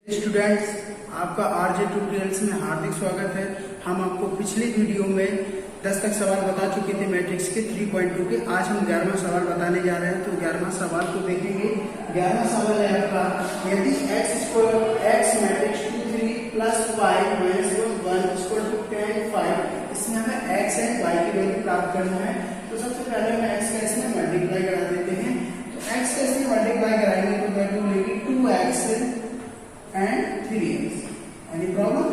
Students, आपका RJ tutorials में हार्दिक स्वागत है। हम आपको पिछली वीडियो में 10 तक सवाल बता चुके थे मैट्रिक्स के 3.2 के। आज हम 11वां सवाल बताने जा रहे हैं। तो 11वां सवाल को देखेंगे। 11वां सवाल है आपका, यदि x matrix 2 3 plus y minus 1 equal to 10 5, इसमें हमें x एंड y की वैल्यू प्राप्त करना है। तो सबसे पहले हम x का इसमें मल्टीप्लाई करा देते हैं। तो x का इसमें मल्टीप्लाई कराएंगे तो वैल्यू मिलेगी 2x and 3x। Any problem?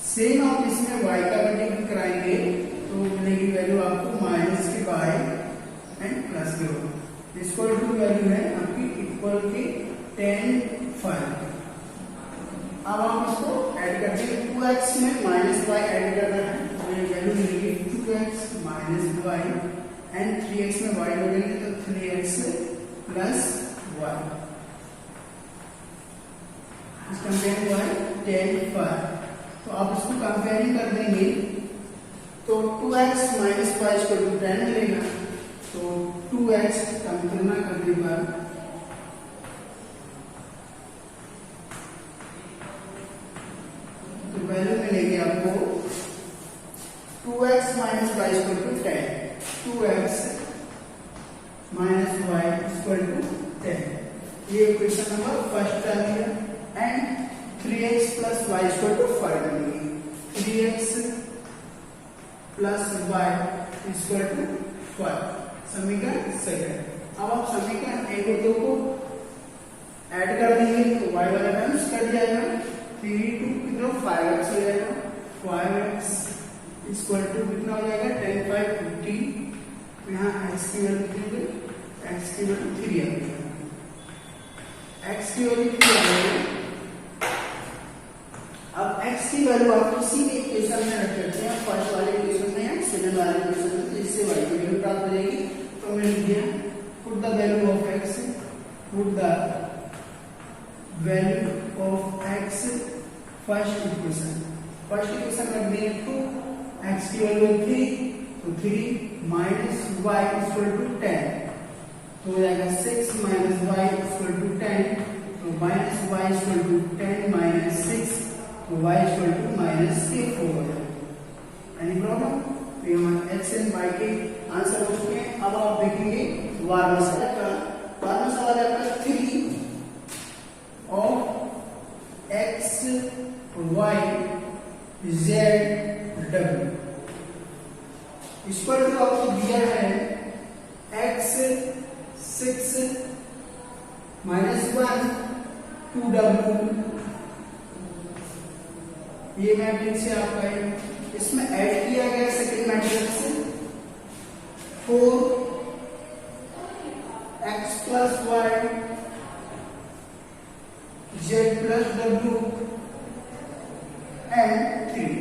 Same आप इसमें y का मल्टीप्लाई कराएंगे तो मिलेगी वैल्यू आपको माइनस के y एंड प्लस के y इक्वल टू वैल्यू है आपकी इक्वल के 10 5। अब आप इसको ऐड करते हैं। 2x में माइनस y ऐड करना है तो ये वैल्यू मिलेगी 2x minus y and 3x में y जोड़ेंगे तो 3x plus y। Comparing bye 10 5। तो आप इसको कंपेयरिंग कर देंगे तो 2x minus y equal to 10 मिलेगा। तो 2x का तुलना करने पर तो वैल्यू मिलेगी आपको 2x minus y equal to 10। 2x minus y equal to 10। ये क्वेश्चन नंबर फर्स्ट आ गया। And 3x plus y equal to 5 मिलेगी। 3x plus y equal to 5 समीकरण सेकंड। अब आप समीकरण एक और दो को ऐड कर देंगे तो y वाला टर्म्स कट जाएगा। 3 2 कितना 5x हो जाएगा। 5x इक्वल टू कितना हो जाएगा 10 5 15। यहाँ x की वैल्यू कितनी है? x की वैल्यू 3 आ गई। x की वैल्यू 3 आ गई। अब x की वैल्यू आप किसी भी इक्वेशन में रख सकते हैं, फर्स्ट वाले इक्वेशन में या सेकंड वाले इक्वेशन में, जिससे y की वैल्यू प्राप्त हो जाएगी। तो मैं लिख दिया put the value of x, put the value of x first equation. First equation रख दिए 2, x की वैल्यू 3 तो 3 माइनस y इक्वल टू 10 तो हो जाएगा 6 माइनस y इक्वल टू 10। तो minus y equal to 10 minus 6 तो y इक्वल टू माइनस के 4 हो जाएगा। Any problem? तो ये हमारे x एंड y के आंसर हो चुके हैं। अब आप देखेंगे 12वां सवाल का। 12वां सवाल है आपका 3 of x y z w equal to आपको दिया है x 6 माइनस 1 2w। ये मैट्रिक्स है आपका है। इसमें ऐड किया गया second matrix 4 x plus y z plus w and 3।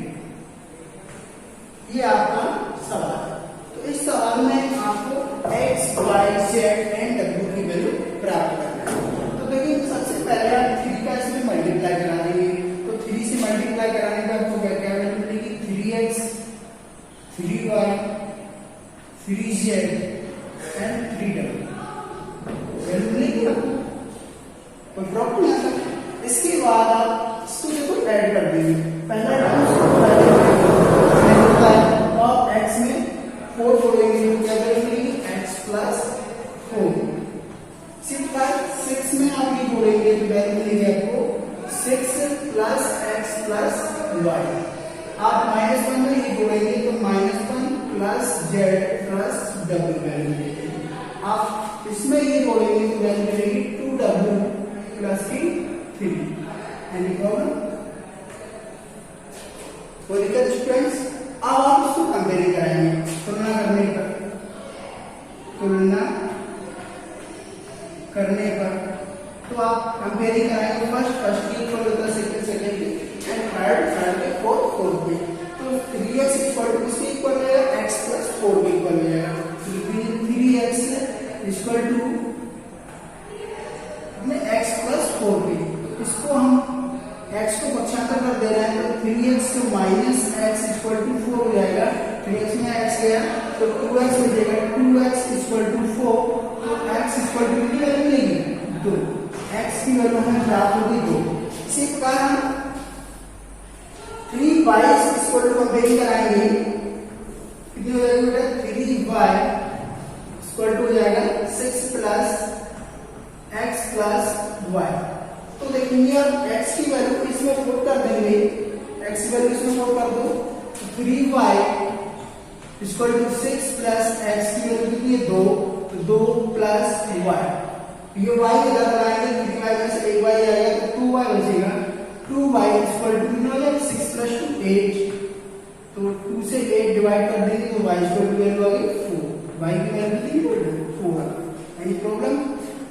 ये आपका सवाल है। तो इस सवाल में आपको x y z and w की वैल्यू प्राप्त करना है। तो देखिए सबसे पहले आप 3 का इसमें मल्टीप्लाई करा देंगे। तो 3 से मल्टीप्लाई कराने का आपको क्या क्या वैल्यू मिलेगी? 3x 3y 3z and 3w value मिलेगी आपको। कोई प्रॉब्लम नहीं है। इसके बाद आप इसको देखो ऐड कर देंगे। पहला टर्म x में 4 जोड़ेंगे तो क्या वैल्यू मिलेगी? x plus 4। 6 में आप ये जोड़ेंगे तो वैल्यू मिलेगी आपको 6 प्लस x प्लस y। आप माइनस 1 में ये जोड़ेंगे तो minus 1 plus z plus w value मिलेगी। आप इसमें ये जोड़ेंगे तो वैल्यू मिलेगी 2w प्लस की 3। Any problem? कोई दिक्कत स्टूडेंट्स? अब आप इसको कंपेयरिंग कराएंगे। तुलना करने पर तो आप कंपेयरिंग कराएंगे। फर्स्ट की इक्वल होता है सेकंड की एंड थर्ड के फोर्थ के। तो 3x इक्वल टू किसके इक्वल हो जाएगा? x प्लस 4 के इक्वल हो जाएगा। 3x equal to x plus 4 के। इसको हम x को पक्षांतर कर दे रहे हैं तो 3x minus x equal to 4 हो जाएगा। 3x में x गया तो 2x हो जाएगा। 2x इक्वल टू 4 तो x इक्वल टू कितनी वैल्यू मिलेगी? 2। x की वैल्यू हमें प्राप्त होगी 2। इसी प्रकार हम 3y इक्वल टू कंपेयरिंग कराएंगे, कितनी हो जाएगी बेटा 3y इक्वल टू हो जाएगा 6 प्लस x प्लस y। तो देखेंगे अब x की वैल्यू इसमें पुट कर देंगे, x की वैल्यू इसमें पुट कर दो, 3y equal to 6 plus x की वैल्यू कितनी है 2, तो 2 प्लस y। ये y इधर लगाएंगे, 3y में से एक y आएगा तो 2y बचेगा, 2y इक्वल टू कितना हो जाएगा 6 प्लस 2 8, तो 2 से 8 डिवाइड कर देंगे तो y इक्वल टू वैल्यू आ गई 4, y की वैल्यू कितनी है 4। Any problem?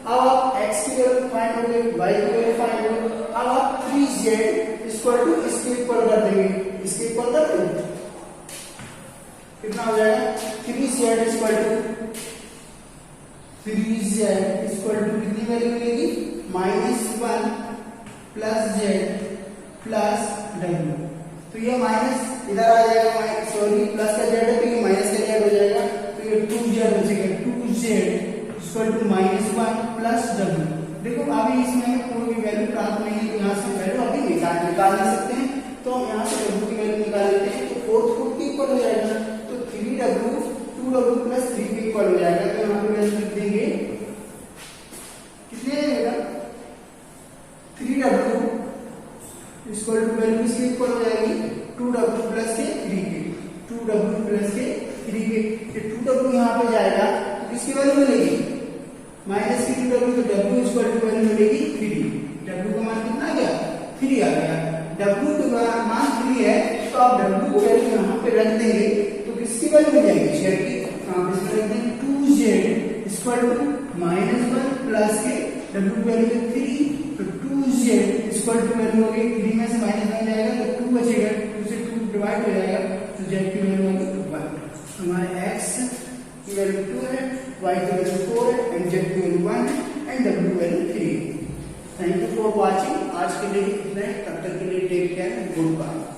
अब आप x की वैल्यू फाइंड हो गई, y की वैल्यू फाइंड हो गई। अब आप 3z इक्वल टू इसके इक्वल कर देंगे, इसके इक्वल कर देंगे, कितना हो जाएगा 3z equal to 3z equal to कितनी वैल्यू मिलेगी -1 प्लस z प्लस w। तो ये माइनस इधर आ जाएगा, सॉरी प्लस का z है तो ये माइनस का z हो जाएगा, तो ये 2z बचेगा, 2z equal to -1 plus w। देखो अभी इसमें कोई भी वैल्यू प्राप्त नहीं है, तो यहाँ से वैल्यू अभी निकाल नहीं सकते हैं, तो हम यहाँ से w की वैल्यू निकाल लेते हैं, तो 4th रूट के इक्वल हो जाएगा, तो 3w 2w प्लस 3 के इक्वल हो जाएगा। तो यहाँ पे वैल्यू लिख देंगे, कितने आएगा 3w इक्वल टू वैल्यू किसके इक्वल हो जाएगी 2w प्लस के 3 के, 2w प्लस के 3 के, ये 2w यहाँ पे जाएगा तो किसकी वैल्यू मिलेगी माइनस की 2w, तो w इक्वल टू वैल्यू मिलेगी 3। w का मान कितना आ गया 3 आ गया, w का मान 3 है, तो आप w की वैल्यू यहाँ पे रख देंगे तो किसकी वैल्यू मिल जाएगी z की, इसमें रख देंगे 2z इक्वल टू -1 प्लस के w की वैल्यू 3, तो 2z इक्वल टू वैल्यू हो गई 3 में से -1 जाएगा तो 2 बचेगा, 2 से 2 डिवाइड हो जाएगा, तो z की वैल्यू होगी 1। हमारे x की वैल्यू 2 है, y की वैल्यू 4 है, एंड z की वैल्यू 1 है, एंड w की वैल्यू 3 है। Thank you for watching. आज के लिए इतना है, तब तक के लिए टेक केयर, गुड बाय।